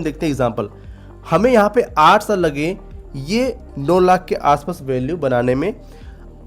देखते हैं एग्जांपल। हमें यहाँ पे 8 साल लगे ये 9 लाख के आसपास वैल्यू बनाने में,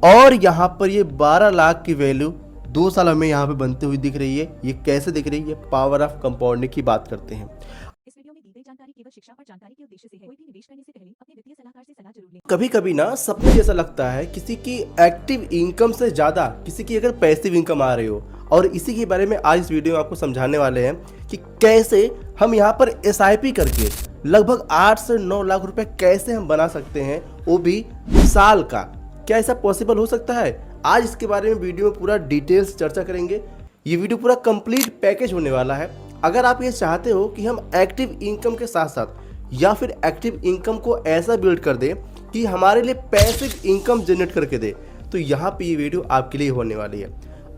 और यहाँ पर ये 12 लाख की वैल्यू 2 साल हमें यहाँ पे बनती हुई दिख रही है। ये कैसे दिख रही है? पावर ऑफ कंपाउंडिंग की बात करते हैं। इस वीडियो में दी गई जानकारी केवल शिक्षा और जानकारी के उद्देश्य से है। कोई भी निवेश करने से पहले अपने वित्तीय सलाहकार से सलाह जरूर लें। कभी कभी ना सपने जैसा लगता है किसी की एक्टिव इनकम से ज़्यादा किसी की अगर पैसिव इनकम आ रही हो, और इसी के बारे में आज इस वीडियो में आपको समझाने वाले हैं कि कैसे हम यहाँ पर SIP करके लगभग 8 से 9 लाख रुपए कैसे हम बना सकते हैं, वो भी साल का। क्या ऐसा पॉसिबल हो सकता है? आज इसके बारे में वीडियो में पूरा डिटेल्स चर्चा करेंगे। ये वीडियो पूरा कंप्लीट पैकेज होने वाला है। अगर आप ये चाहते हो कि हम एक्टिव इनकम के साथ साथ या फिर एक्टिव इनकम को ऐसा बिल्ड कर दें कि हमारे लिए पैसिव इनकम जनरेट करके दे, तो यहाँ पे ये वीडियो आपके लिए होने वाली है।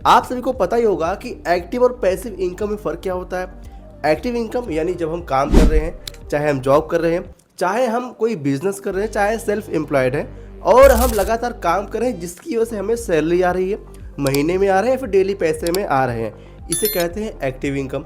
आप सभी को पता ही होगा कि एक्टिव और पैसिव इनकम में फ़र्क क्या होता है। एक्टिव इनकम यानी जब हम काम कर रहे हैं, चाहे हम जॉब कर रहे हैं, चाहे हम कोई बिजनेस कर रहे हैं, चाहे सेल्फ एम्प्लॉयड हैं, और हम लगातार काम कर रहे हैं जिसकी वजह से हमें सैलरी आ रही है, महीने में आ रहे हैं, फिर डेली पैसे में आ रहे हैं, इसे कहते हैं एक्टिव इनकम।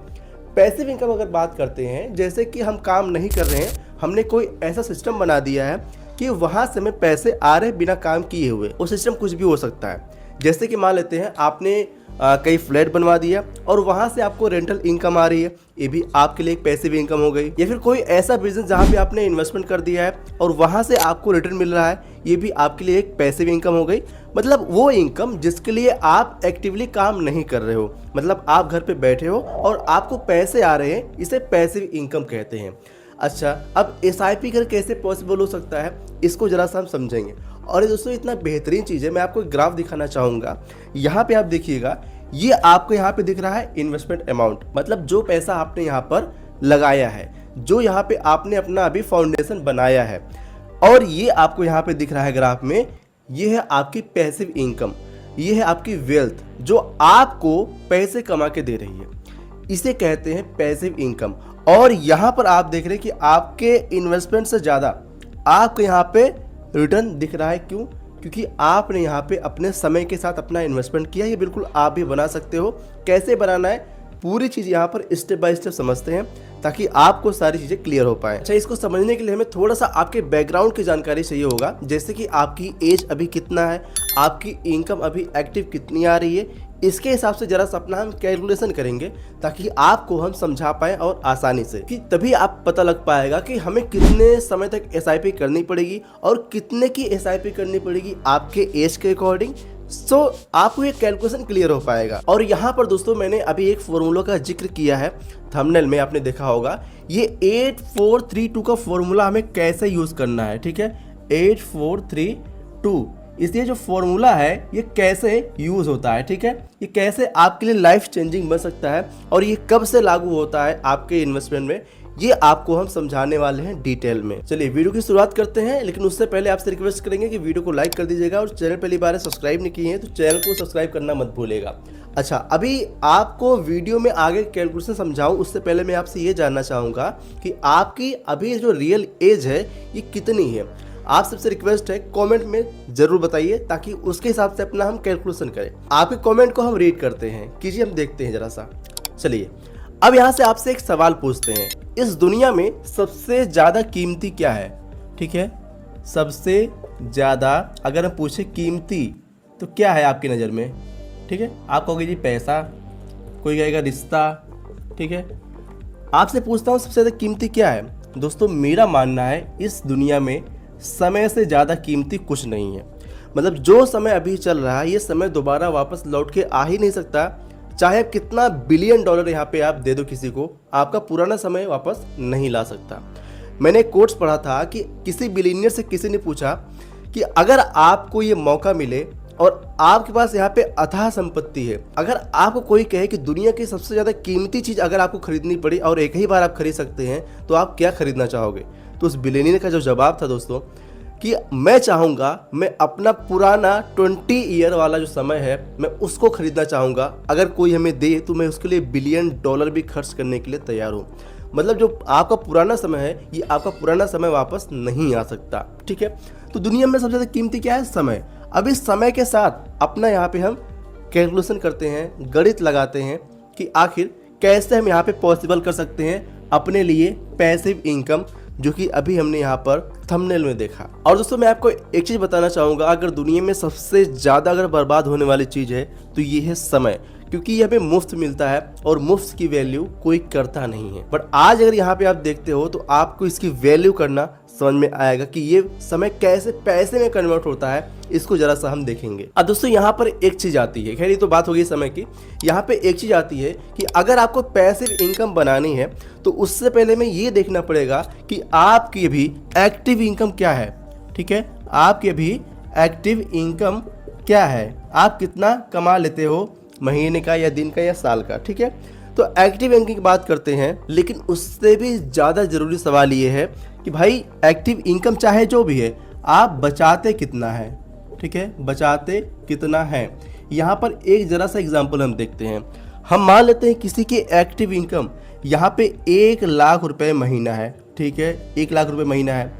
पैसिव इनकम अगर बात करते हैं, जैसे कि हम काम नहीं कर रहे हैं, हमने कोई ऐसा सिस्टम बना दिया है कि वहाँ से हमें पैसे आ रहे बिना काम किए हुए। वो सिस्टम कुछ भी हो सकता है। जैसे कि मान लेते हैं आपने कई फ्लैट बनवा दिया और वहाँ से आपको रेंटल इनकम आ रही है, ये भी आपके लिए एक पैसिव इनकम हो गई। या फिर कोई ऐसा बिजनेस जहाँ पे आपने इन्वेस्टमेंट कर दिया है और वहाँ से आपको रिटर्न मिल रहा है, ये भी आपके लिए एक पैसिव इनकम हो गई। मतलब वो इनकम जिसके लिए आप एक्टिवली काम नहीं कर रहे हो, मतलब आप घर पे बैठे हो और आपको पैसे आ रहे हैं, इसे पैसिव इनकम कहते हैं। अच्छा, अब SIP कर कैसे पॉसिबल हो सकता है, इसको ज़रा सा हम समझेंगे। और ये दोस्तों इतना बेहतरीन चीज़ है, मैं आपको एक ग्राफ दिखाना चाहूँगा। यहाँ पे आप देखिएगा, ये आपको यहाँ पे दिख रहा है इन्वेस्टमेंट अमाउंट, मतलब जो पैसा आपने यहाँ पर लगाया है, जो यहाँ पे आपने अपना अभी फाउंडेशन बनाया है। और ये आपको यहाँ पे दिख रहा है ग्राफ में, ये है आपकी पैसिव इनकम, ये है आपकी वेल्थ जो आपको पैसे कमा के दे रही है, इसे कहते हैं पैसिव इनकम। और यहाँ पर आप देख रहे हैं कि आपके इन्वेस्टमेंट से ज़्यादा आपको यहाँ पे रिटर्न दिख रहा है। क्यों? क्योंकि आपने यहाँ पे अपने समय के साथ अपना इन्वेस्टमेंट किया। ये बिल्कुल आप भी बना सकते हो। कैसे बनाना है, पूरी चीज़ यहाँ पर स्टेप बाय स्टेप समझते हैं ताकि आपको सारी चीज़ें क्लियर हो पाए। अच्छा, इसको समझने के लिए हमें थोड़ा सा आपके बैकग्राउंड की जानकारी चाहिए होगा, जैसे कि आपकी एज अभी कितना है, आपकी इनकम अभी एक्टिव कितनी आ रही है, इसके हिसाब से जरा सा अपना हम कैलकुलेशन करेंगे ताकि आपको हम समझा पाए और आसानी से, कि तभी आप पता लग पाएगा कि हमें कितने समय तक SIP करनी पड़ेगी और कितने की SIP करनी पड़ेगी आपके एज के अकॉर्डिंग। सो आपको ये कैलकुलेशन क्लियर हो पाएगा। और यहाँ पर दोस्तों मैंने अभी एक फॉर्मूला का जिक्र किया है, थंबनेल में आपने देखा होगा। ये 8432 का फॉर्मूला हमें कैसे यूज़ करना है, ठीक है, 8432। इसलिए जो फॉर्मूला है ये कैसे यूज़ होता है, ठीक है, ये कैसे आपके लिए लाइफ चेंजिंग बन सकता है और ये कब से लागू होता है आपके इन्वेस्टमेंट में, ये आपको हम समझाने वाले हैं डिटेल में। चलिए वीडियो की शुरुआत करते हैं, लेकिन उससे पहले आपसे रिक्वेस्ट करेंगे कि वीडियो को लाइक कर दीजिएगा और चैनल पहली बार सब्सक्राइब नहीं किए हैं तो चैनल को सब्सक्राइब करना मत भूलिएगा। अच्छा, अभी आपको वीडियो में आगे कैलकुलेशन समझाऊं उससे पहले मैं आपसे ये जानना चाहूँगा कि आपकी अभी जो रियल एज है ये कितनी है। आप सबसे रिक्वेस्ट है कमेंट में जरूर बताइए ताकि उसके हिसाब से अपना हम कैलकुलेशन करें। आपके कमेंट को हम रीड करते हैं, कीजिए, हम देखते हैं जरा सा। चलिए अब यहाँ से आपसे एक सवाल पूछते हैं, इस दुनिया में सबसे ज़्यादा कीमती क्या है, ठीक है, सबसे ज़्यादा अगर हम पूछे कीमती तो क्या है आपकी नज़र में, ठीक है। आप कहोगे जी पैसा, कोई कहेगा रिश्ता, ठीक है। आपसे पूछता हूँ सबसे ज़्यादा कीमती क्या है। दोस्तों मेरा मानना है इस दुनिया में समय से ज़्यादा कीमती कुछ नहीं है। मतलब जो समय अभी चल रहा है ये समय दोबारा वापस लौट के आ ही नहीं सकता। चाहे कितना बिलियन डॉलर यहाँ पे आप दे दो किसी को, आपका पुराना समय वापस नहीं ला सकता। मैंने एक कोट्स पढ़ा था कि किसी बिलियनियर से किसी ने पूछा कि अगर आपको ये मौका मिले और आपके पास यहाँ पे अथाह संपत्ति है, अगर आपको कोई कहे कि दुनिया की सबसे ज़्यादा कीमती चीज़ अगर आपको खरीदनी पड़ी और एक ही बार आप खरीद सकते हैं, तो आप क्या खरीदना चाहोगे। तो उस बिलियनियर का जो जवाब था दोस्तों कि मैं चाहूँगा, मैं अपना पुराना 20 ईयर वाला जो समय है मैं उसको खरीदना चाहूँगा। अगर कोई हमें दे तो मैं उसके लिए बिलियन डॉलर भी खर्च करने के लिए तैयार हूँ। मतलब जो आपका पुराना समय है ये आपका पुराना समय वापस नहीं आ सकता, ठीक है। तो दुनिया में सबसे ज़्यादा कीमती क्या है, समय। अब इस समय के साथ अपना यहाँ पे हम कैलकुलेशन करते हैं, गणित लगाते हैं कि आखिर कैसे हम यहाँ पे पॉसिबल कर सकते हैं अपने लिए पैसिव इनकम, जो कि अभी हमने यहाँ पर थंबनेल में देखा। और दोस्तों मैं आपको एक चीज़ बताना चाहूँगा, अगर दुनिया में सबसे ज़्यादा अगर बर्बाद होने वाली चीज़ है तो ये है समय, क्योंकि ये हमें मुफ्त मिलता है और मुफ्त की वैल्यू कोई करता नहीं है। बट आज अगर यहाँ पे आप देखते हो तो आपको इसकी वैल्यू करना समझ में आएगा कि ये समय कैसे पैसे में कन्वर्ट होता है, इसको जरा सा हम देखेंगे। अब दोस्तों यहाँ पर एक चीज आती है, खैर ये तो बात होगी समय की, यहाँ पे एक चीज आती है कि अगर आपको पैसिव इनकम बनानी है तो उससे पहले में ये देखना पड़ेगा कि आपकी अभी एक्टिव इनकम क्या है। ठीक है, आपकी अभी एक्टिव इनकम क्या है, आप कितना कमा लेते हो महीने का या दिन का या साल का। ठीक है, तो एक्टिव इनकम की बात करते हैं, लेकिन उससे भी ज़्यादा ज़रूरी सवाल ये है कि भाई एक्टिव इनकम चाहे जो भी है, आप बचाते कितना है। ठीक है, बचाते कितना है। यहाँ पर एक ज़रा सा एग्जांपल हम देखते हैं। हम मान लेते हैं किसी की एक्टिव इनकम यहाँ पे 1 लाख रुपए महीना है। ठीक है, 1 लाख रुपए महीना है।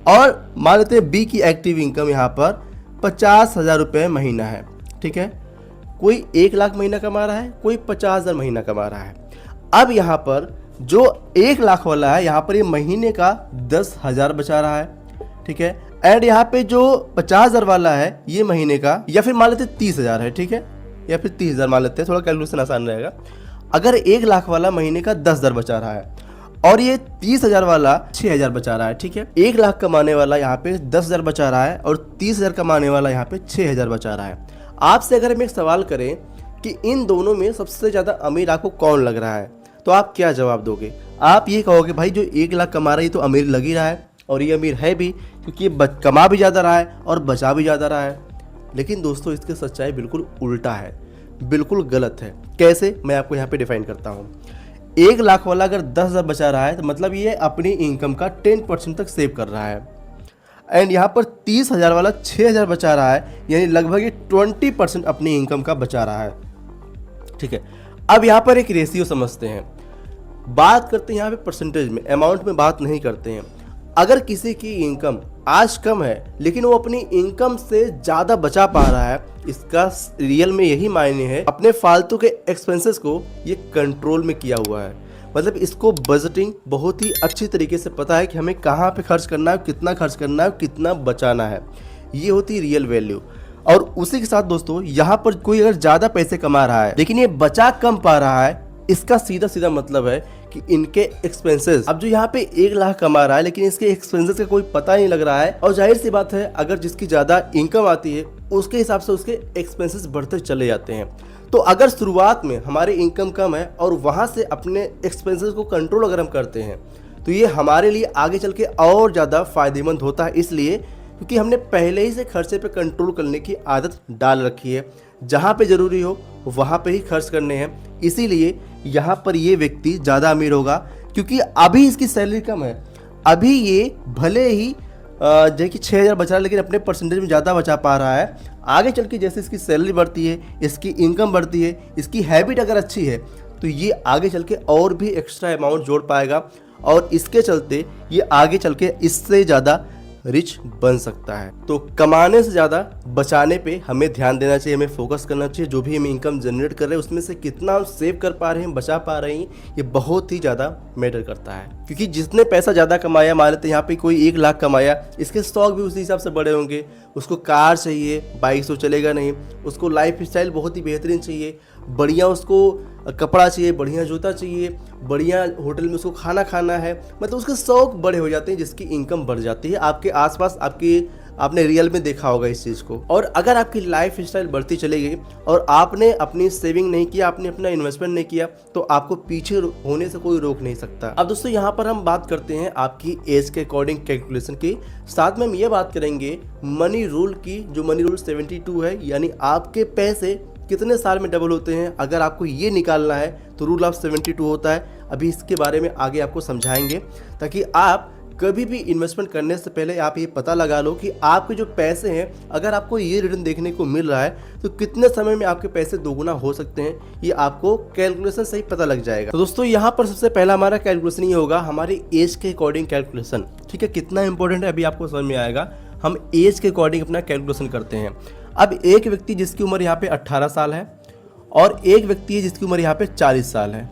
और मान लेते हैं बी की एक्टिव इनकम यहाँ पर 50,000 रुपये महीना है। ठीक है, कोई 1 लाख महीना कमा रहा है, कोई 50,000 महीना कमा रहा है। अब यहाँ पर जो 1 लाख वाला है, यहाँ पर ये महीने का 10,000 बचा रहा है। ठीक है, एंड यहाँ पे जो 50,000 वाला है ये महीने का, या फिर मान लेते 30,000 है। ठीक है, या फिर 30,000 मान लेते हैं, थोड़ा कैलकुलेशन आसान रहेगा। अगर 1 लाख वाला महीने का 10,000 बचा रहा है और ये 30,000 वाला 6,000 बचा रहा है। ठीक है, 1 लाख कमाने वाला यहाँ पे 10,000 बचा रहा है और 30,000 कमाने वाला यहाँ पे 6,000 बचा रहा है। आपसे अगर हम एक सवाल करें कि इन दोनों में सबसे ज़्यादा अमीर आपको कौन लग रहा है, तो आप क्या जवाब दोगे? आप ये कहोगे भाई जो 1 लाख कमा रहा है तो अमीर लग ही रहा है, और ये अमीर है भी क्योंकि ये कमा भी ज़्यादा रहा है और बचा भी ज़्यादा रहा है। लेकिन दोस्तों इसकी सच्चाई बिल्कुल उल्टा है, बिल्कुल गलत है। कैसे, मैं आपको यहाँ पे डिफाइन करता हूँ। 1 लाख वाला अगर 10,000 बचा रहा है तो मतलब ये अपनी इनकम का 10% तक सेव कर रहा है। एंड यहाँ पर 30,000 वाला 6,000 बचा रहा है, यानी लगभग ये 20% अपनी इनकम का बचा रहा है। ठीक है, अब यहाँ पर एक रेशियो समझते हैं, बात करते हैं यहाँ पे परसेंटेज में, अमाउंट में बात नहीं करते हैं। अगर किसी की इनकम आज कम है लेकिन वो अपनी इनकम से ज़्यादा बचा पा रहा है, इसका रियल में यही मायने है अपने फालतू के एक्सपेंसेस को ये कंट्रोल में किया हुआ है। मतलब इसको बजटिंग बहुत ही अच्छी तरीके से पता है कि हमें कहाँ पे खर्च करना है, कितना खर्च करना है, कितना बचाना है। ये होती है रियल वैल्यू। और उसी के साथ दोस्तों यहाँ पर कोई अगर ज़्यादा पैसे कमा रहा है लेकिन ये बचा कम पा रहा है, इसका सीधा सीधा मतलब है कि इनके एक्सपेंसेस, अब जो यहाँ पे 1 लाख कमा रहा है लेकिन इसके एक्सपेंसेस का कोई पता नहीं लग रहा है। और जाहिर सी बात है अगर जिसकी ज़्यादा इनकम आती है उसके हिसाब से उसके एक्सपेंसेस बढ़ते चले जाते हैं। तो अगर शुरुआत में हमारी इनकम कम है और वहाँ से अपने एक्सपेंसेस को कंट्रोल अगर हम करते हैं तो ये हमारे लिए आगे चल के और ज़्यादा फायदेमंद होता है, इसलिए क्योंकि हमने पहले ही से खर्चे पे कंट्रोल करने की आदत डाल रखी है। जहाँ पे ज़रूरी हो वहाँ पे ही खर्च करने हैं। इसीलिए यहाँ पर ये व्यक्ति ज़्यादा अमीर होगा, क्योंकि अभी इसकी सैलरी कम है। अभी ये भले ही जो कि 6,000 बचा रहा है लेकिन अपने परसेंटेज में ज़्यादा बचा पा रहा है। आगे चल के जैसे इसकी सैलरी बढ़ती है, इसकी इनकम बढ़ती है, इसकी हैबिट अगर अच्छी है तो ये आगे चल के और भी एक्स्ट्रा अमाउंट जोड़ पाएगा और इसके चलते ये आगे चल के इससे ज़्यादा रिच बन सकता है। तो कमाने से ज़्यादा बचाने पे हमें ध्यान देना चाहिए, हमें फोकस करना चाहिए। जो भी हम इनकम जनरेट कर रहे हैं उसमें से कितना हम सेव कर पा रहे हैं, बचा पा रहे हैं, ये बहुत ही ज़्यादा मैटर करता है। क्योंकि जिसने पैसा ज़्यादा कमाया, मान लेते हैं यहाँ पे कोई 1 लाख कमाया, इसके स्टॉक भी उसी हिसाब से बड़े होंगे। उसको कार चाहिए, बाइक से चलेगा नहीं, उसको लाइफ स्टाइल बहुत ही बेहतरीन चाहिए, बढ़िया उसको कपड़ा चाहिए, बढ़िया जूता चाहिए, बढ़िया होटल में उसको खाना खाना है। मतलब उसके शौक बड़े हो जाते हैं जिसकी इनकम बढ़ जाती है। आपके आसपास आपने रियल में देखा होगा इस चीज़ को। और अगर आपकी लाइफ स्टाइल बढ़ती चली गई और आपने अपनी सेविंग नहीं किया, आपने अपना इन्वेस्टमेंट नहीं किया, तो आपको पीछे होने से कोई रोक नहीं सकता। अब दोस्तों यहाँ पर हम बात करते हैं आपकी एज के अकॉर्डिंग कैलकुलेशन की, साथ में हम ये बात करेंगे मनी रूल की, जो मनी रूल 72 है, यानी आपके पैसे कितने साल में डबल होते हैं। अगर आपको ये निकालना है तो रूल ऑफ 72 होता है। अभी इसके बारे में आगे आपको समझाएंगे ताकि आप कभी भी इन्वेस्टमेंट करने से पहले आप ये पता लगा लो कि आपके जो पैसे हैं, अगर आपको ये रिटर्न देखने को मिल रहा है तो कितने समय में आपके पैसे दोगुना हो सकते हैं, ये आपको कैलकुलेशन से ही पता लग जाएगा। तो दोस्तों यहाँ पर सबसे पहला हमारा कैलकुलेशन ये होगा हमारी एज के अकॉर्डिंग कैलकुलेशन। ठीक है, कितना इंपॉर्टेंट है अभी आपको समझ में आएगा। हम एज के अकॉर्डिंग अपना कैलकुलेशन करते हैं। अब एक व्यक्ति जिसकी उम्र यहाँ पे 18 साल है और एक व्यक्ति है जिसकी उम्र यहाँ पे 40 साल है।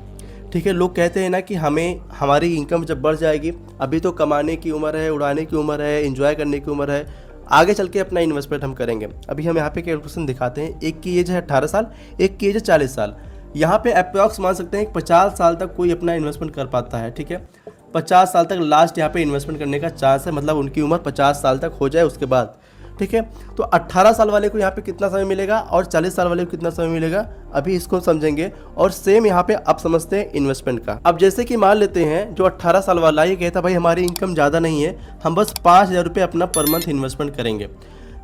ठीक है, लोग कहते हैं ना कि हमें हमारी इनकम जब बढ़ जाएगी, अभी तो कमाने की उम्र है, उड़ाने की उम्र है, एंजॉय करने की उम्र है, आगे चल के अपना इन्वेस्टमेंट हम करेंगे। अभी हम यहाँ पे कैलकुलेशन दिखाते हैं, एक की एज है 18 साल, एक की एज है 40 साल। यहाँ पे अप्रॉक्स मान सकते हैं कि 50 साल तक कोई अपना इन्वेस्टमेंट कर पाता है। ठीक है, 50 साल तक लास्ट यहाँ पे इन्वेस्टमेंट करने का चांस है, मतलब उनकी उम्र 50 साल तक हो जाए उसके बाद। ठीक है, तो 18 साल वाले को यहाँ पे कितना समय मिलेगा और 40 साल वाले को कितना समय मिलेगा, अभी इसको समझेंगे। और सेम यहाँ पे आप समझते हैं इन्वेस्टमेंट का। अब जैसे कि मान लेते हैं जो 18 साल वाला ये कहता भाई हमारी इनकम ज़्यादा नहीं है, हम बस 5,000 रुपये अपना पर मंथ इन्वेस्टमेंट करेंगे।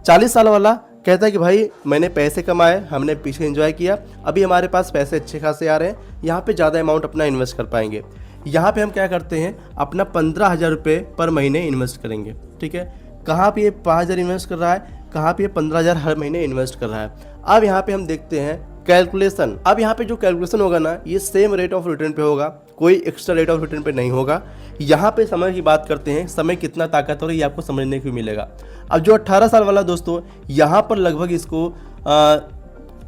40 साल वाला कहता है कि भाई मैंने पैसे कमाए, हमने पीछे एंजॉय किया, अभी हमारे पास पैसे अच्छे खासे आ रहे हैं, यहाँ पे ज़्यादा अमाउंट अपना इन्वेस्ट कर पाएंगे। यहाँ पे हम क्या करते हैं, अपना 15,000 रुपये पर महीने इन्वेस्ट करेंगे। ठीक है, कहाँ पे ये 5,000 इन्वेस्ट कर रहा है, कहाँ पे ये 15,000 हर महीने इन्वेस्ट कर रहा है। अब यहाँ पे हम देखते हैं कैलकुलेशन। अब यहाँ पे जो कैलकुलेशन होगा ना, ये सेम रेट ऑफ रिटर्न पे होगा, कोई एक्स्ट्रा रेट ऑफ रिटर्न पे नहीं होगा। यहाँ पे समय की बात करते हैं, समय कितना ताकतवर है ये आपको समझने को मिलेगा। अब जो 18 साल वाला दोस्तों, यहाँ पर लगभग इसको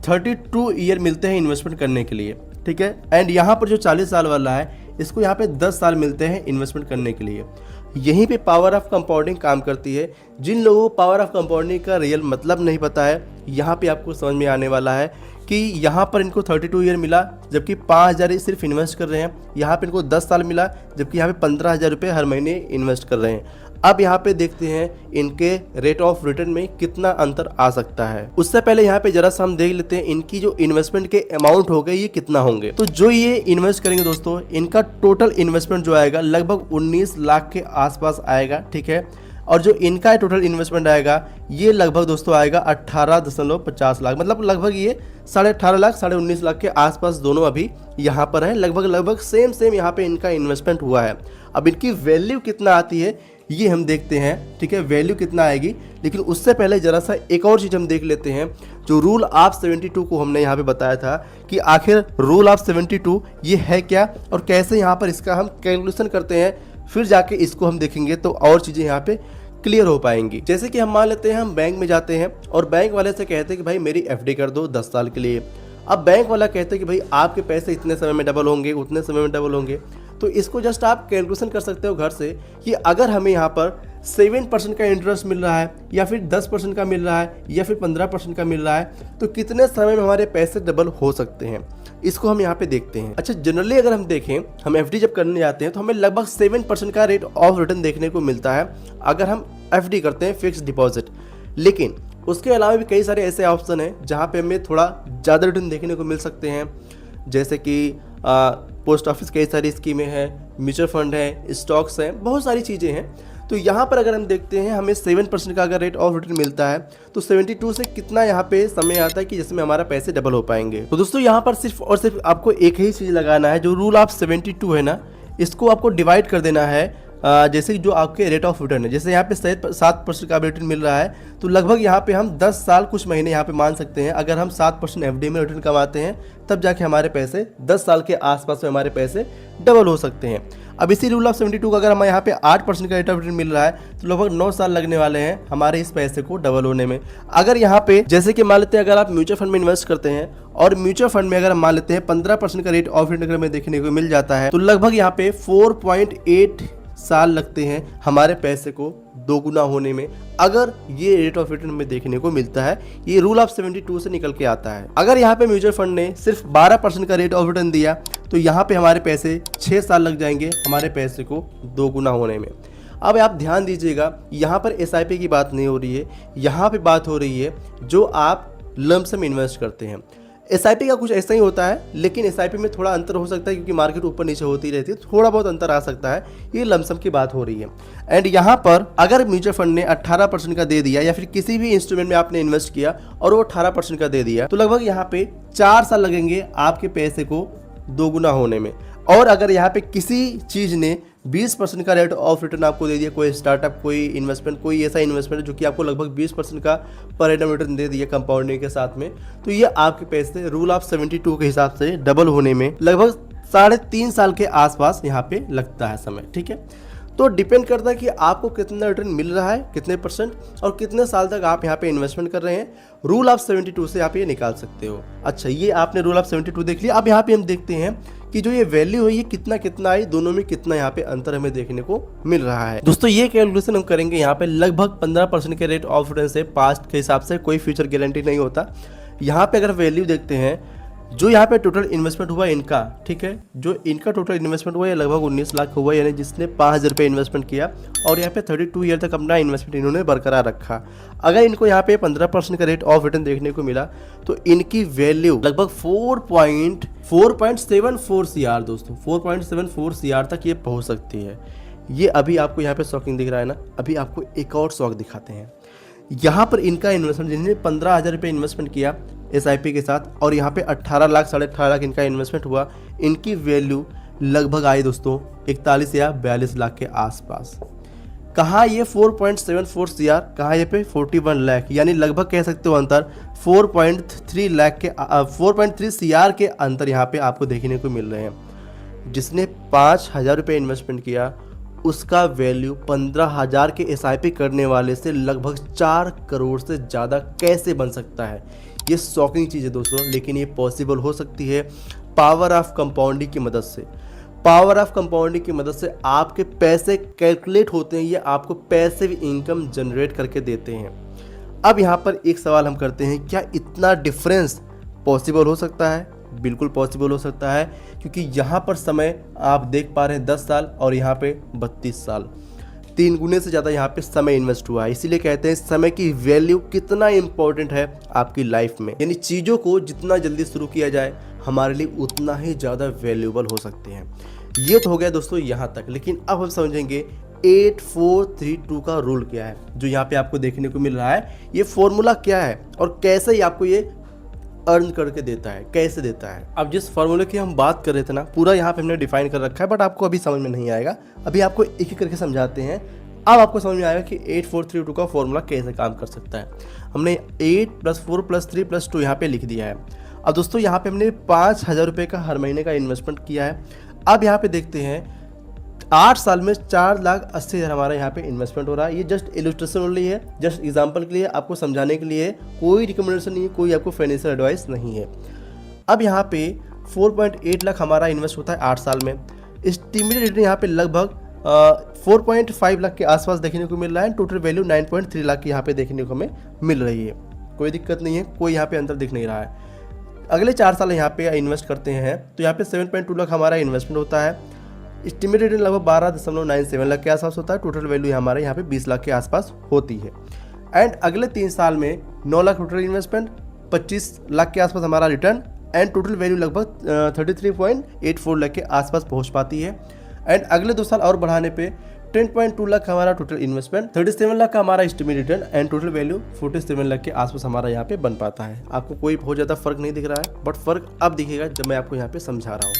32 ईयर मिलते हैं इन्वेस्टमेंट करने के लिए। ठीक है, एंड यहाँ पर जो 40 साल वाला है इसको यहाँ पे 10 साल मिलते हैं इन्वेस्टमेंट करने के लिए। यहीं पे पावर ऑफ कंपाउंडिंग काम करती है। जिन लोगों को पावर ऑफ कंपाउंडिंग का रियल मतलब नहीं पता है, यहाँ पे आपको समझ में आने वाला है कि यहाँ पर इनको 32 ईयर मिला, जबकि 5,000 सिर्फ इन्वेस्ट कर रहे हैं। यहाँ पे इनको 10 साल मिला, जबकि यहाँ पे 15,000 रुपये हर महीने इन्वेस्ट कर रहे हैं। अब यहाँ पे देखते हैं इनके रेट ऑफ रिटर्न में कितना अंतर आ सकता है। उससे पहले यहाँ पे जरा सा हम देख लेते हैं इनकी जो इन्वेस्टमेंट के अमाउंट हो गए ये कितना होंगे। तो जो ये इन्वेस्ट करेंगे दोस्तों, इनका टोटल इन्वेस्टमेंट जो आएगा लगभग 19 लाख के आसपास आएगा। ठीक है, और जो इनका टोटल इन्वेस्टमेंट आएगा ये लगभग दोस्तों आएगा 18.50 लाख, मतलब लगभग ये 18.5 लाख 19.5 लाख के आसपास दोनों अभी यहाँ पर है। लगभग सेम यहाँ पे इनका इन्वेस्टमेंट हुआ है। अब इनकी वैल्यू कितना आती है ये हम देखते हैं। ठीक है, वैल्यू कितना आएगी, लेकिन उससे पहले जरा सा एक और चीज़ हम देख लेते हैं। जो रूल ऑफ 72 को हमने यहाँ पे बताया था कि आखिर रूल ऑफ 72 ये है क्या और कैसे यहाँ पर इसका हम कैलकुलेशन करते हैं, फिर जाके इसको हम देखेंगे तो और चीज़ें यहाँ पे क्लियर हो पाएंगी। जैसे कि हम मान लेते हैं हम बैंक में जाते हैं और बैंक वाले से कहते हैं कि भाई मेरी एफडी कर दो 10 साल के लिए। अब बैंक वाला कहते हैं कि भाई आपके पैसे इतने समय में डबल होंगे, उतने समय में डबल होंगे। तो इसको जस्ट आप कैलकुलेशन कर सकते हो घर से कि अगर हमें यहाँ पर 7% का इंटरेस्ट मिल रहा है या फिर 10% का मिल रहा है या फिर 15% का मिल रहा है तो कितने समय में हमारे पैसे डबल हो सकते हैं, इसको हम यहाँ पे देखते हैं। अच्छा, जनरली अगर हम देखें, हम एफडी जब करने जाते हैं तो हमें लगभग 7% का रेट ऑफ रिटर्न देखने को मिलता है अगर हम एफडी करते हैं, फिक्स डिपॉजिट। लेकिन उसके अलावा भी कई सारे ऐसे ऑप्शन हैं जहाँ पे हमें थोड़ा ज़्यादा रिटर्न देखने को मिल सकते हैं, जैसे कि पोस्ट ऑफिस कई सारी स्कीमें हैं, म्यूचुअल फंड है, स्टॉक्स हैं, बहुत सारी चीज़ें हैं। तो यहाँ पर अगर हम देखते हैं हमें 7% का अगर रेट ऑफ रिटर्न मिलता है तो 72 से कितना यहाँ पे समय आता है कि जिसमें हमारा पैसे डबल हो पाएंगे। तो दोस्तों यहाँ पर सिर्फ और सिर्फ आपको एक ही चीज़ लगाना है, जो रूल ऑफ 72 है ना, इसको आपको डिवाइड कर देना है। जैसे जो आपके रेट ऑफ रिटर्न है, जैसे यहाँ पे 7% का रिटर्न मिल रहा है तो लगभग यहाँ पे हम 10 साल कुछ महीने यहाँ पे मान सकते हैं। अगर हम 7% एफडी में रिटर्न कमाते हैं तब जाके हमारे पैसे 10 साल के आसपास में हमारे पैसे डबल हो सकते हैं। अब इसी रूल ऑफ 72 का अगर हमें यहाँ पे 8% का रेट ऑफ रिटर्न मिल रहा है तो लगभग 9 साल लगने वाले हैं हमारे इस पैसे को डबल होने में। अगर यहाँ पे जैसे कि मान लेते हैं अगर आप म्यूचुअल फंड में इन्वेस्ट करते हैं और म्यूचुअल फंड में अगर हम मान लेते हैं 15% का रेट ऑफ रिटर्न हमें देखने को मिल जाता है तो लगभग यहाँ पे 4.8 साल लगते हैं हमारे पैसे को दोगुना होने में, अगर ये रेट ऑफ रिटर्न में देखने को मिलता है। ये रूल ऑफ 72 से निकल के आता है। अगर यहाँ पे म्यूचुअल फंड ने सिर्फ 12% का रेट ऑफ रिटर्न दिया तो यहाँ पे हमारे पैसे 6 साल लग जाएंगे हमारे पैसे को दोगुना होने में। अब आप ध्यान दीजिएगा, यहाँ पर एसआईपी की बात नहीं हो रही है, यहाँ पे बात हो रही है जो आप लमसम इन्वेस्ट करते हैं। एसआईपी का कुछ ऐसा ही होता है, लेकिन एसआईपी में थोड़ा अंतर हो सकता है क्योंकि मार्केट ऊपर नीचे होती रहती है, थोड़ा बहुत अंतर आ सकता है। ये लमसम की बात हो रही है। एंड यहाँ पर अगर म्यूचुअल फंड ने 18% का दे दिया या फिर किसी भी इंस्ट्रूमेंट में आपने इन्वेस्ट किया और वो 18% का दे दिया तो लगभग यहाँ पे 4 साल लगेंगे आपके पैसे को दोगुना होने में। और अगर यहाँ पे किसी चीज़ ने 20% का रेट ऑफ रिटर्न आपको दे दिया, कोई स्टार्टअप, कोई इन्वेस्टमेंट, कोई ऐसा इन्वेस्टमेंट जो कि आपको लगभग 20% का पर एनम रिटर्न दे दिया कंपाउंडिंग के साथ में, तो ये आपके पैसे रूल ऑफ 72 के हिसाब से डबल होने में लगभग 3.5 साल के आसपास यहाँ पे लगता है समय। ठीक है, तो डिपेंड करता है कि आपको कितना रिटर्न मिल रहा है, कितने % और कितने साल तक आप यहाँ पे इन्वेस्टमेंट कर रहे हैं। रूल ऑफ 72 से आप ये निकाल सकते हो। अच्छा, ये आपने रूल ऑफ 72 देख लिया। अब यहाँ पे हम देखते हैं कि जो ये वैल्यू है ये कितना कितना आई, दोनों में कितना यहाँ पे अंतर हमें देखने को मिल रहा है। दोस्तों ये कैलकुलेशन हम करेंगे यहाँ पे लगभग 15% के रेट ऑफ रिटर्न से, पास्ट के हिसाब से कोई फ्यूचर गारंटी नहीं होता। यहाँ पे अगर वैल्यू देखते हैं, जो यहाँ पे टोटल इन्वेस्टमेंट हुआ इनका, ठीक है, जो इनका टोटल इन्वेस्टमेंट हुआ ये लगभग 19 लाख हुआ, यानी जिसने 5,000 रुपये इन्वेस्टमेंट किया और यहाँ पे 32 ईयर तक अपना इन्वेस्टमेंट इन्होंने बरकरार रखा। अगर इनको यहाँ पे 15% का रेट ऑफ रिटर्न देखने को मिला तो इनकी वैल्यू लगभग 4.74 CR दोस्तों, 4.74 CR तक ये पहुँच सकती है। ये अभी आपको यहाँ पे शॉकिंग दिख रहा है ना। अभी आपको एक और शॉक दिखाते हैं। यहाँ पर इनका इन्वेस्टमेंट, जिन्होंने 15,000 रुपये इन्वेस्टमेंट किया SIP के साथ और यहाँ पे 18 लाख 18.5 लाख इनका इन्वेस्टमेंट हुआ, इनकी वैल्यू लगभग आई दोस्तों 41 या 42 लाख के आसपास। कहाँ ये 4.74 CR, कहाँ ये पे 41 लाख, यानी लगभग कह सकते हो अंतर 4.3 लाख के 4.3 CR के अंतर यहाँ पे आपको देखने को मिल रहे हैं। जिसने 5,000 रुपये इन्वेस्टमेंट किया उसका वैल्यू 15,000 के SIP करने वाले से लगभग 4 करोड़ से ज़्यादा कैसे बन सकता है। ये शॉकिंग चीज़ है दोस्तों, लेकिन ये पॉसिबल हो सकती है पावर ऑफ कंपाउंडिंग की मदद से। पावर ऑफ कंपाउंडिंग की मदद से आपके पैसे कैलकुलेट होते हैं, ये आपको पैसिव इनकम जनरेट करके देते हैं। अब यहाँ पर एक सवाल हम करते हैं, क्या इतना डिफरेंस पॉसिबल हो सकता है? बिल्कुल पॉसिबल हो सकता है, क्योंकि यहाँ पर समय आप देख पा रहे हैं 10 साल और यहाँ पे 32 साल, 3 गुने से ज़्यादा यहाँ पे समय इन्वेस्ट हुआ है। इसीलिए कहते हैं समय की वैल्यू कितना इंपॉर्टेंट है आपकी लाइफ में। यानी चीज़ों को जितना जल्दी शुरू किया जाए हमारे लिए उतना ही ज़्यादा वैल्यूएबल हो सकते हैं। ये तो हो गया दोस्तों यहाँ तक, लेकिन अब हम समझेंगे 8432 का रूल क्या है, जो यहाँ पे आपको देखने को मिल रहा है। ये फॉर्मूला क्या है और कैसे ही आपको ये अर्न करके देता है, कैसे देता है। अब जिस फॉर्मूले की हम बात कर रहे थे ना, पूरा यहाँ पे हमने डिफाइन कर रखा है, बट आपको अभी समझ में नहीं आएगा। अभी आपको एक एक करके समझाते हैं, अब आपको समझ में आएगा कि 8432 का फॉर्मूला कैसे काम कर सकता है। हमने 8 + 4 + 3 + 2 यहाँ पे लिख दिया है। अब दोस्तों यहाँ पे हमने 5,000 रुपये का हर महीने का इन्वेस्टमेंट किया है। अब यहाँ पे देखते हैं 8 साल में 4,80,000 हमारा यहाँ पे इन्वेस्टमेंट हो रहा है। ये जस्ट इलस्ट्रेशन ओनली है, जस्ट एग्जांपल के लिए, आपको समझाने के लिए, कोई रिकमेंडेशन नहीं है, कोई आपको फाइनेंशियल एडवाइस नहीं है। अब यहाँ पे 4.8 लाख हमारा इन्वेस्ट होता है 8 साल में। एस्टिमेटेड रिटर्न यहाँ पे लगभग 4.5 लाख के आसपास देखने को मिल रहा है। टोटल वैल्यू 9.3 लाख की यहाँ पे देखने को हमें मिल रही है। कोई दिक्कत नहीं है, कोई यहाँ पे अंतर दिख नहीं रहा है। अगले 4 साल यहाँ पे इन्वेस्ट करते हैं तो यहाँ पे 7.2 लाख हमारा इन्वेस्टमेंट होता है। एस्टिमेटेड रिटर्न लगभग 12.97 लाख के आसपास होता है। टोटल वैल्यू हमारे यहाँ पे 20 लाख के आसपास होती है। एंड अगले 3 साल में 9 लाख टोटल इन्वेस्टमेंट, 25 लाख के आसपास हमारा रिटर्न, एंड टोटल वैल्यू लगभग 33.84 लाख के आसपास पहुँच पाती है। एंड अगले 2 साल और बढ़ाने पे 10.2 लाख हमारा टोटल इन्वेस्टमेंट, 37 लाख का हमारा estimated return, and total value 47 lakh के आसपास हमारा यहाँ पे बन पाता है। आपको कोई बहुत ज़्यादा फर्क नहीं दिख रहा है, बट फर्क अब दिखेगा जब मैं आपको यहाँ पे समझा रहा हूँ।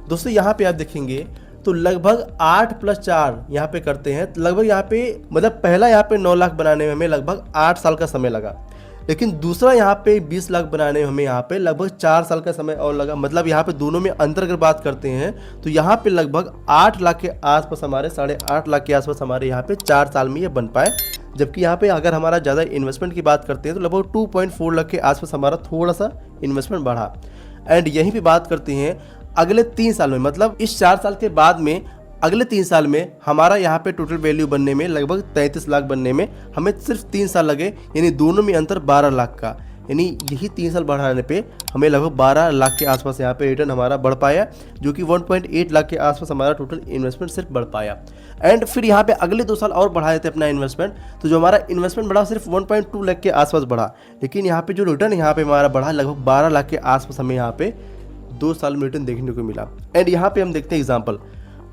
दोस्तों यहाँ पे आप देखेंगे तो लगभग 8 + 4 यहाँ पे करते हैं, लगभग यहाँ पे मतलब पहला यहाँ पे 9 लाख बनाने में हमें लगभग 8 साल का समय लगा, लेकिन दूसरा यहाँ पे 20 लाख बनाने में हमें यहाँ पे लगभग 4 साल का समय और लगा। मतलब यहाँ पे दोनों में अंतर अगर बात करते हैं तो यहाँ पे लगभग 8 लाख के आसपास हमारे 8.5 लाख के आसपास हमारे यहाँ पे 4 साल में ये बन पाए। जबकि यहाँ पे अगर हमारा ज़्यादा इन्वेस्टमेंट की बात करते हैं तो लगभग 2.4 लाख के आसपास हमारा थोड़ा सा इन्वेस्टमेंट बढ़ा। एंड यहीं पर बात करते हैं अगले 3 साल में, मतलब इस 4 साल के बाद में अगले 3 साल में हमारा यहाँ पे टोटल वैल्यू बनने में लगभग 33 लाख बनने में हमें सिर्फ 3 साल लगे, यानी दोनों में अंतर 12 लाख का। यानी यही 3 साल बढ़ाने पे हमें लगभग 12 लाख के आसपास यहाँ पे रिटर्न हमारा बढ़ पाया, जो कि 1.8 लाख के आसपास हमारा टोटल इन्वेस्टमेंट सिर्फ बढ़ पाया। एंड फिर यहाँ पे अगले 2 साल और बढ़ा देते अपना इन्वेस्टमेंट, तो जो हमारा इन्वेस्टमेंट बढ़ा सिर्फ 1.2 लाख के आसपास बढ़ा, लेकिन यहाँ पे जो रिटर्न यहाँ पे हमारा बढ़ा लगभग 12 लाख के आसपास हमें यहाँ पे 2 साल में रिटर्न देखने को मिला। एंड यहाँ पे हम देखते हैं एग्जाम्पल,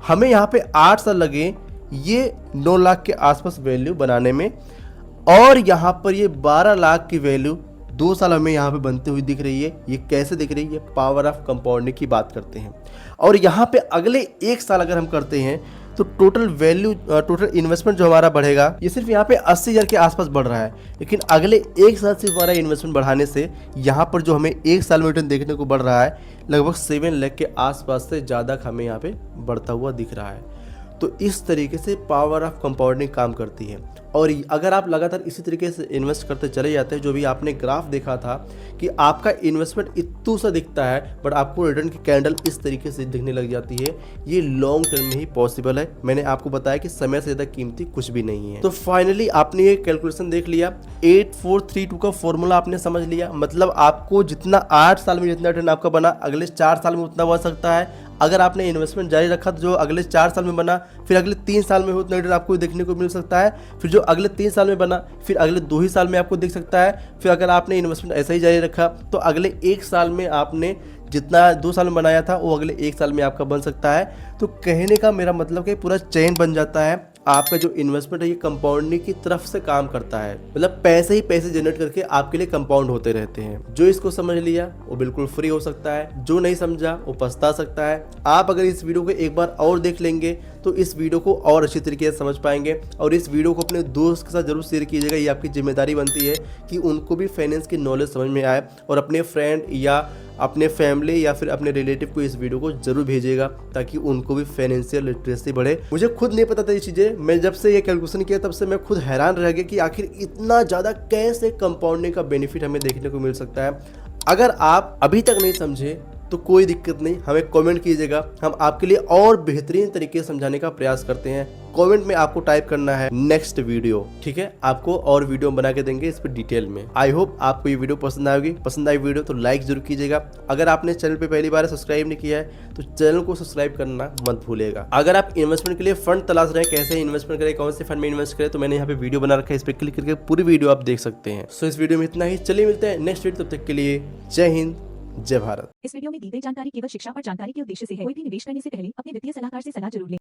हमें यहाँ पे 8 साल लगे ये 9 लाख के आसपास वैल्यू बनाने में, और यहाँ पर ये 12 लाख की वैल्यू 2 साल हमें यहाँ पे बनती हुई दिख रही है। ये कैसे दिख रही है? पावर ऑफ कंपाउंडिंग की बात करते हैं। और यहाँ पे अगले 1 साल अगर हम करते हैं तो टोटल वैल्यू टोटल इन्वेस्टमेंट जो हमारा बढ़ेगा ये सिर्फ यहाँ पे 80,000 के आसपास बढ़ रहा है, लेकिन अगले 1 साल से हमारा इन्वेस्टमेंट बढ़ाने से यहाँ पर जो हमें 1 साल में रिटर्न देखने को बढ़ रहा है लगभग 7 लाख के आसपास से ज़्यादा हमें यहाँ पे बढ़ता हुआ दिख रहा है। तो इस तरीके से पावर ऑफ कंपाउंडिंग काम करती है। और अगर आप लगातार इसी तरीके से इन्वेस्ट करते चले जाते हैं, जो भी आपने ग्राफ देखा था कि आपका इन्वेस्टमेंट इतू सा दिखता है बट आपको रिटर्न की कैंडल इस तरीके से दिखने लग जाती है, ये लॉन्ग टर्म में ही पॉसिबल है। मैंने आपको बताया कि समय से ज़्यादा कीमती कुछ भी नहीं है। तो फाइनली आपने ये कैलकुलेशन देख लिया, 8432 का फॉर्मूला आपने समझ लिया। मतलब आपको जितना 8 साल में जितना रिटर्न आपका बना, अगले 4 साल में उतना बन सकता है। अगर आपने इन्वेस्टमेंट जारी रखा तो जो अगले 4 साल में बना, फिर अगले 3 साल में उतना रिटर्न आपको देखने को मिल सकता है। फिर जो अगले 3 साल में बना, फिर अगले 2 ही साल में आपको दिख सकता है। फिर अगर आपने इन्वेस्टमेंट ऐसा ही जारी रखा तो अगले 1 साल में आपने जितना 2 साल में बनाया था वो अगले 1 साल में आपका बन सकता है। तो कहने का मेरा मतलब कि पूरा चेन बन जाता है। आपका जो इन्वेस्टमेंट है ये कंपाउंडिंग की तरफ से काम करता है, मतलब पैसे ही पैसे जनरेट करके आपके लिए कंपाउंड होते रहते हैं। जो इसको समझ लिया वो बिल्कुल फ्री हो सकता है, जो नहीं समझा वो पछता सकता है। आप अगर इस वीडियो को एक बार और देख लेंगे तो इस वीडियो को और अच्छी तरीके से समझ पाएंगे। और इस वीडियो को अपने दोस्त के साथ जरूर शेयर कीजिएगा, ये आपकी जिम्मेदारी बनती है कि उनको भी फाइनेंस की नॉलेज समझ में आए। और अपने फ्रेंड या अपने फैमिली या फिर अपने रिलेटिव को इस वीडियो को जरूर भेजिएगा ताकि उनको भी फाइनेंशियल लिटरेसी बढ़े। मुझे खुद नहीं पता था ये चीज़ें, मैं जब से ये कैलकुलेशन किया तब से मैं खुद हैरान रह गया कि आखिर इतना ज़्यादा कैसे कंपाउंडिंग का बेनिफिट हमें देखने को मिल सकता है। अगर आप अभी तक नहीं समझे तो कोई दिक्कत नहीं, हमें कमेंट कीजिएगा, हम आपके लिए और बेहतरीन तरीके से समझाने का प्रयास करते हैं। कमेंट में आपको टाइप करना है नेक्स्ट वीडियो, ठीक है? आपको और वीडियो बना के देंगे इस पर डिटेल में। आई होप आपको ये वीडियो पसंद आएगी। पसंद आई वीडियो तो लाइक जरूर कीजिएगा। अगर आपने चैनल पे पहली बार सब्सक्राइब नहीं किया है तो चैनल को सब्सक्राइब करना मत भूलिएगा। अगर आप इन्वेस्टमेंट के लिए फंड तलाश रहे हैं, कैसे इन्वेस्टमेंट करें, कौन से फंड में इन्वेस्ट करें, तो मैंने यहाँ पे वीडियो बना रखा है, इस पर क्लिक करके पूरी वीडियो आप देख सकते हैं। सो इस वीडियो में इतना ही, चलिए मिलते हैं नेक्स्ट वीडियो। तब तक के लिए जय हिंद, जय भारत। इस वीडियो में दी गई जानकारी केवल शिक्षा और जानकारी के उद्देश्य से है। कोई भी निवेश करने से पहले अपने वित्तीय सलाहकार से सलाह जरूर लें।